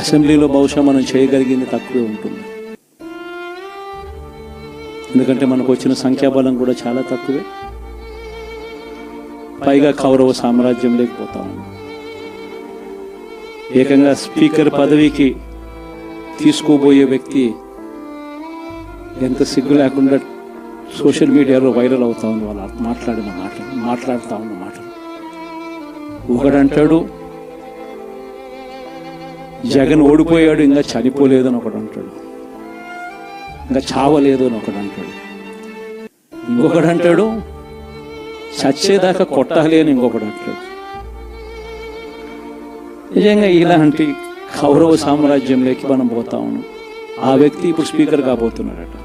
అసెంబ్లీలో బహుశా మనం చేయగలిగింది తక్కువే ఉంటుంది. ఎందుకంటే మనకు వచ్చిన సంఖ్యాబలం కూడా చాలా తక్కువే. పైగా కౌరవ సామ్రాజ్యం లేకపోతా ఉన్నాం. ఏకంగా స్పీకర్ పదవికి తీసుకోబోయే వ్యక్తి ఎంత సిగ్గు లేకుండా సోషల్ మీడియాలో వైరల్ అవుతా ఉంది. వాళ్ళు మాట్లాడుతూ ఉన్న మాటలు. ఒకడంటాడు జగన్ ఓడిపోయాడు, ఇంకా చనిపోలేదు అని ఒకడు అంటాడు. ఇంకా చావలేదు అని ఒకడు అంటాడు. ఇంకొకడు అంటాడు చచ్చేదాకా కొట్టాలి అని ఇంకొకడు అంటాడు. నిజంగా ఇలాంటి కౌరవ సామ్రాజ్యంలోకి మనం పోతా ఉన్నాం. ఆ వ్యక్తి ఇప్పుడు స్పీకర్ కాబోతున్నాడట.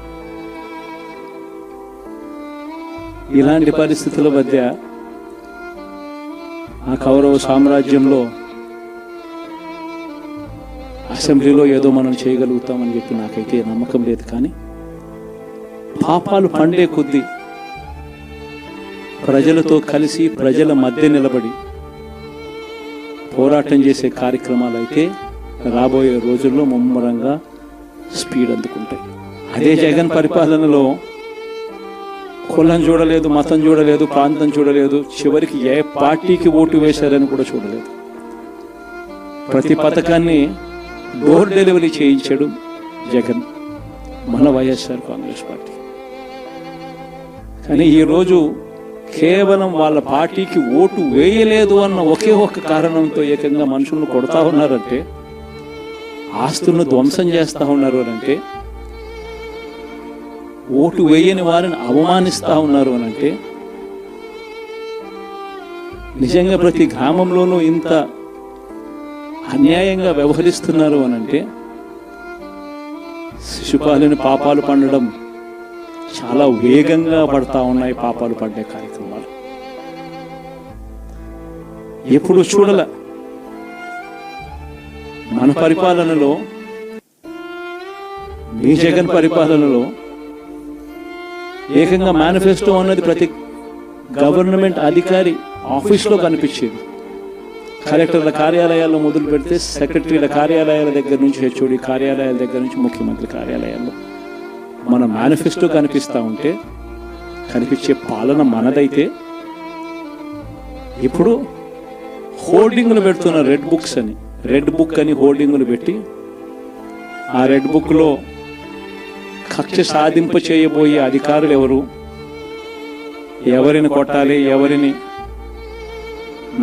ఇలాంటి పరిస్థితుల మధ్య ఆ కౌరవ సామ్రాజ్యంలో అసెంబ్లీలో ఏదో మనం చేయగలుగుతామని చెప్పి నాకైతే నమ్మకం లేదు. కానీ పాపాలు పండే కొద్దీ ప్రజలతో కలిసి ప్రజల మధ్య నిలబడి పోరాటం చేసే కార్యక్రమాలు అయితే రాబోయే రోజుల్లో ముమ్మరంగా స్పీడ్ అందుకుంటాయి. అదే జగన్ పరిపాలనలో కులం చూడలేదు, మతం చూడలేదు, ప్రాంతం చూడలేదు, చివరికి ఏ పార్టీకి ఓటు వేశారని కూడా చూడలేదు. ప్రతి పథకాన్ని డోర్ డెలివరీ చేయించాడు జగన్, మన వైఎస్ఆర్ కాంగ్రెస్ పార్టీ. కానీ ఈరోజు కేవలం వాళ్ళ పార్టీకి ఓటు వేయలేదు అన్న ఒకే ఒక్క కారణంతో ఏకంగా మనుషులను కొడతా ఉన్నారంటే, ఆస్తులను ధ్వంసం చేస్తా ఉన్నారు అనంటే, ఓటు వేయని వారిని అవమానిస్తా ఉన్నారు అనంటే, నిజంగా ప్రతి గ్రామంలోనూ ఇంత అన్యాయంగా వ్యవహరిస్తున్నారు అనంటే, శిశుపాలుని పాపాలు పండడం చాలా వేగంగా పడతా ఉన్నాయి. పాపాలు పడ్డే కార్యక్రమాలు ఎప్పుడు చూడల. మన పరిపాలనలో, మీ జగన్ పరిపాలనలో ఏకంగా మేనిఫెస్టో అన్నది ప్రతి గవర్నమెంట్ అధికారి ఆఫీస్లో కనిపించేది. కలెక్టర్ల కార్యాలయాల్లో మొదలు పెడితే సెక్రటరీల కార్యాలయాల దగ్గర నుంచి, హెచ్ఓడి కార్యాలయాల దగ్గర నుంచి ముఖ్యమంత్రి కార్యాలయాల్లో మన మేనిఫెస్టో కనిపిస్తూ ఉంటే, కనిపించే పాలన మనదైతే, ఇప్పుడు హోర్డింగ్లు పెడుతున్న రెడ్ బుక్స్ అని, రెడ్ బుక్ అని హోర్డింగ్లు పెట్టి ఆ రెడ్ బుక్లో కక్ష సాధింప చేయబోయే అధికారులు ఎవరు, ఎవరిని కొట్టాలి, ఎవరిని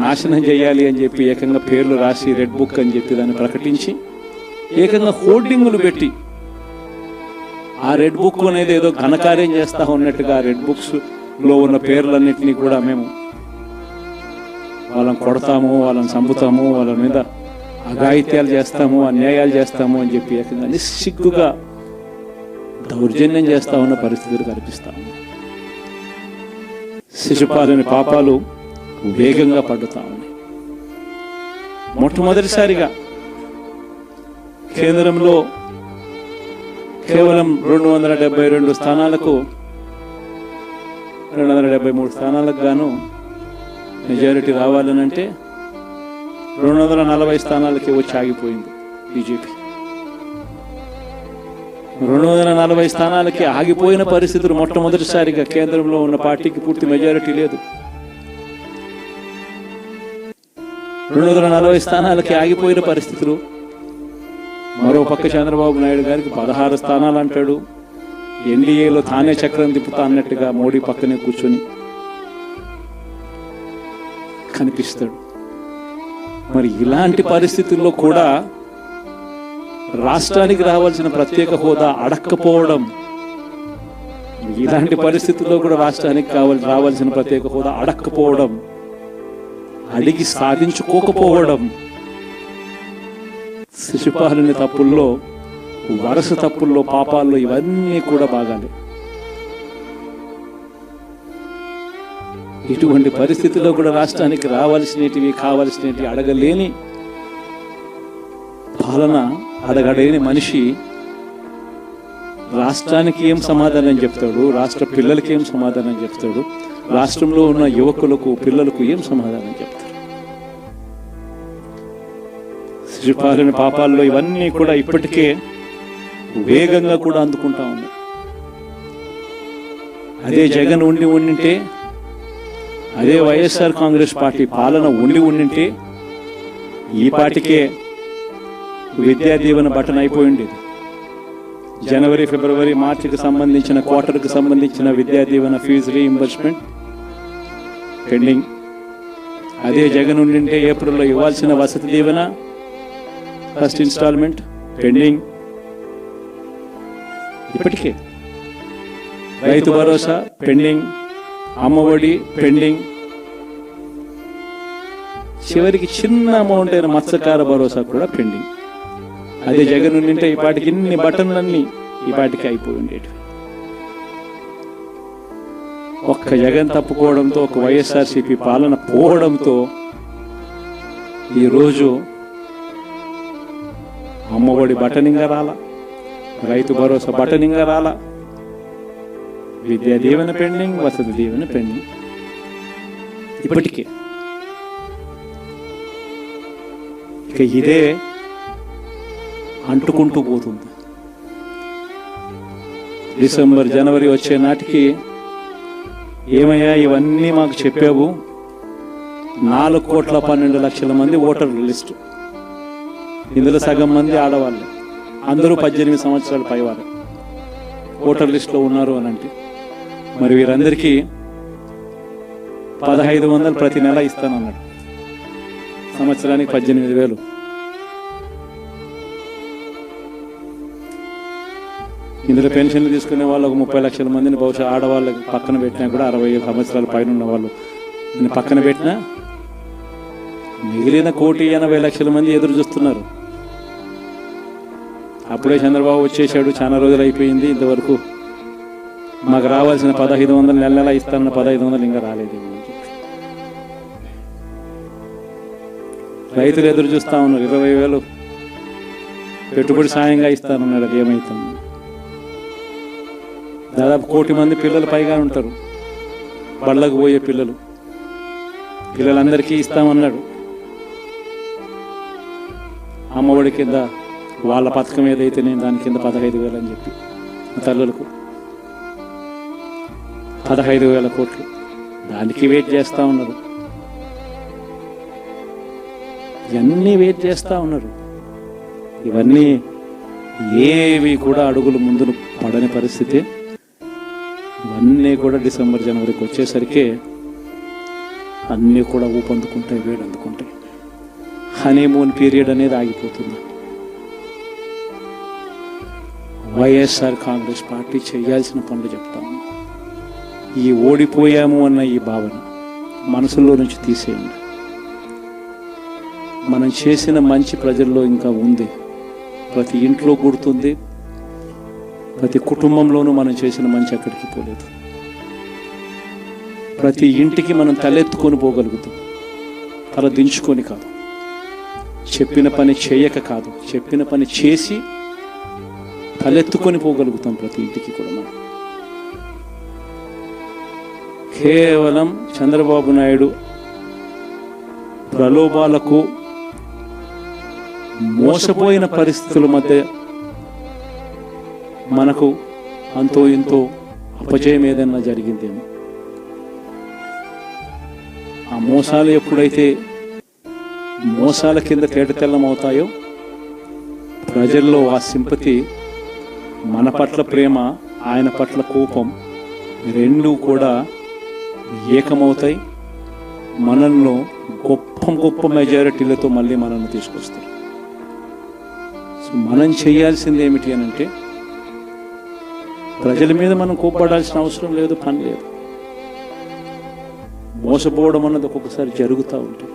నాశనం చేయాలి అని చెప్పి ఏకంగా పేర్లు రాసి రెడ్ బుక్ అని చెప్పి దాన్ని ప్రకటించి ఏకంగా హోర్డింగులు పెట్టి ఆ రెడ్ బుక్ అనేది ఏదో ఘనకార్యం చేస్తా ఉన్నట్టుగా రెడ్ బుక్స్ లో ఉన్న పేర్లన్నింటినీ కూడా మేము వాళ్ళని కొడతాము, వాళ్ళని చంపుతాము, వాళ్ళ మీద అఘాయిత్యాలు చేస్తాము, అన్యాయాలు చేస్తాము అని చెప్పి ఏకంగా నిస్సిగ్గుగా దౌర్జన్యం చేస్తా ఉన్న పరిస్థితులు కనిపిస్తాము. శిశుపాలుని పాపాలు వేగంగా పడుతా ఉన్నాయి. మొట్టమొదటిసారిగా కేంద్రంలో కేవలం 272 స్థానాలకు 273 స్థానాలకు గాను మెజారిటీ రావాలనంటే 240 స్థానాలకి వచ్చి ఆగిపోయింది బీజేపీ. 240 స్థానాలకి ఆగిపోయిన పరిస్థితులు మొట్టమొదటిసారిగా కేంద్రంలో ఉన్న పార్టీకి పూర్తి మెజారిటీ లేదు. 240 స్థానాలకి ఆగిపోయిన పరిస్థితులు. మరో పక్క చంద్రబాబు నాయుడు గారికి 16 స్థానాలు అంటాడు. ఎన్డీఏలో తానే చక్రం తిప్పుతా అన్నట్టుగా మోడీ పక్కనే కూర్చొని కనిపిస్తాడు. మరి ఇలాంటి పరిస్థితుల్లో కూడా రాష్ట్రానికి రావాల్సిన ప్రత్యేక హోదా అడక్కపోవడం, ఇలాంటి పరిస్థితుల్లో కూడా రాష్ట్రానికి రావాల్సిన ప్రత్యేక హోదా అడక్కపోవడం, అడిగి సాధించుకోకపోవడం, శిశుపాలుని తప్పుల్లో, వరుస తప్పుల్లో, పాపాల్లో ఇవన్నీ కూడా బాగానే. ఇటువంటి పరిస్థితుల్లో కూడా రాష్ట్రానికి రావాల్సినవి, కావాల్సినవి అడగలేని పాలన, అడగలేని మనిషి రాష్ట్రానికి ఏం సమాధానం చెప్తాడు, రాష్ట్ర పిల్లలకి ఏం సమాధానం చెప్తాడు, రాష్ట్రంలో ఉన్న యువకులకు, పిల్లలకు ఏం సమాధానం చెప్తాడు? పరిపాలన పాపాల్లో ఇవన్నీ కూడా ఇప్పటికే వేగంగా కూడా అందుకుంటా ఉంది. అదే జగన్ ఉండింటే, అదే వైఎస్ఆర్ కాంగ్రెస్ పార్టీ పాలన ఉండింటే ఈ పాటికే విద్యా దీవెన బటన్ అయిపోయింది. జనవరి, ఫిబ్రవరి, మార్చికి సంబంధించిన క్వార్టర్కి సంబంధించిన Vidya Deevena fee reimbursement pending. అదే జగన్ ఉండింటే ఏప్రిల్లో ఇవ్వాల్సిన Vasathi Deevena first instalment pending. ఇప్పటికే రైతు భరోసా పెండింగ్, అమ్మఒడి పెండింగ్, చివరికి చిన్న అమౌంట్ అయిన మత్స్యకార భరోసా కూడా పెండింగ్. అదే జగన్ ఉండింటే ఈ పాటికి ఇన్ని బటన్లన్నీ ఈ పాటికి అయిపోయి ఉండేవి. ఒక్క జగన్ తప్పుకోవడంతో, ఒక వైఎస్ఆర్సీపీ పాలన పోవడంతో ఈరోజు అమ్మఒడి బటనింగా రాలా, రైతు భరోసా బటనింగా రాలా, విద్యా దీవెన పెండింగ్, వసతి దీవెన పెండింగ్. ఇప్పటికే ఇక ఇదే అంటుకుంటూ పోతుంది. డిసెంబర్, జనవరి వచ్చే నాటికి ఏమయ్యా ఇవన్నీ మాకు చెప్పావు, 4,12,00,000 మంది ఓటర్ల లిస్టు, ఇందులో సగం మంది ఆడవాళ్ళు, అందరూ 18 సంవత్సరాల పైవారు ఓటర్ లిస్టులో ఉన్నారు అని అంటే, మరి వీరందరికీ 1,500 ప్రతి నెల ఇస్తానన్నాడు. సంవత్సరానికి 18,000. ఇందులో పెన్షన్లు తీసుకునే వాళ్ళు ఒక 30 లక్షల మందిని బహుశా ఆడవాళ్ళకి పక్కన పెట్టినా కూడా 60 సంవత్సరాల పైన ఉన్న వాళ్ళు పక్కన పెట్టినా మిగిలిన 1,80,00,000 మంది ఎదురు చూస్తున్నారు. అప్పుడే చంద్రబాబు వచ్చేసాడు, చాలా రోజులు అయిపోయింది, ఇంతవరకు మాకు రావాల్సిన 1,500 నెల నెల ఇస్తానన్న 1,500 ఇంకా రాలేదు. రైతులు ఎదురు చూస్తా ఉన్నారు, 20,000 పెట్టుబడి సాయంగా ఇస్తానన్నాడు. అది ఏమవుతుంది? దాదాపు 1,00,000 మంది పిల్లలు పైగా ఉంటారు, బళ్ళకు పోయే పిల్లలందరికీ ఇస్తామన్నాడు. అమ్మఒడి కింద వాళ్ళ పథకం ఏదైతే నేను దాని కింద 15,000 అని చెప్పి తల్లులకు 15,000 కోట్లు దానికి వెయిట్ చేస్తూ ఉన్నారు. ఇవన్నీ వెయిట్ చేస్తూ ఉన్నారు. ఇవన్నీ ఏవి కూడా అడుగులు ముందు పడని పరిస్థితి. ఇవన్నీ కూడా డిసెంబర్, జనవరికి వచ్చేసరికి అన్నీ కూడా ఊపందుకుంటాయి, వేడందుకుంటాయి. హనీమూన్ పీరియడ్ అనేది ఆగిపోతుంది. వైఎస్ఆర్ కాంగ్రెస్ పార్టీ చేయాల్సిన పనులు చెప్తాము. ఈ ఓడిపోయాము అన్న ఈ భావన మనసులో నుంచి తీసేయండి. మనం చేసిన మంచి ప్రజల్లో ఇంకా ఉంది, ప్రతి ఇంట్లో గుర్తుంది, ప్రతి కుటుంబంలోనూ మనం చేసిన మంచి ఎక్కడికి పోలేదు. ప్రతి ఇంటికి మనం తలెత్తుకొని పోగలుగుతాం, తల దించుకొని కాదు, చెప్పిన పని చేయక కాదు, చెప్పిన పని చేసి తలెత్తుకొని పోగలుగుతాం ప్రతి ఇంటికి కూడా. మనం కేవలం చంద్రబాబు నాయుడు ప్రలోభాలకు మోసపోయిన పరిస్థితుల మధ్య మనకు అంతో ఇంతో అపజయం ఏదైనా జరిగిందేమో. ఆ మోసాలు ఎప్పుడైతే మోసాల కింద తేటతెల్లం అవుతాయో, ప్రజల్లో ఆ సింపతి, మన పట్ల ప్రేమ, ఆయన పట్ల కోపం రెండూ కూడా ఏకమవుతాయి. మనల్ని గొప్ప మెజారిటీలతో మళ్ళీ మనల్ని తీసుకొస్తారు. సో మనం చేయాల్సింది ఏమిటి అని అంటే, ప్రజల మీద మనం కోప్పడాల్సిన అవసరం లేదు, పని లేదు. మోసపోవడం అన్నది ఒక్కొక్కసారి జరుగుతూ ఉంటుంది.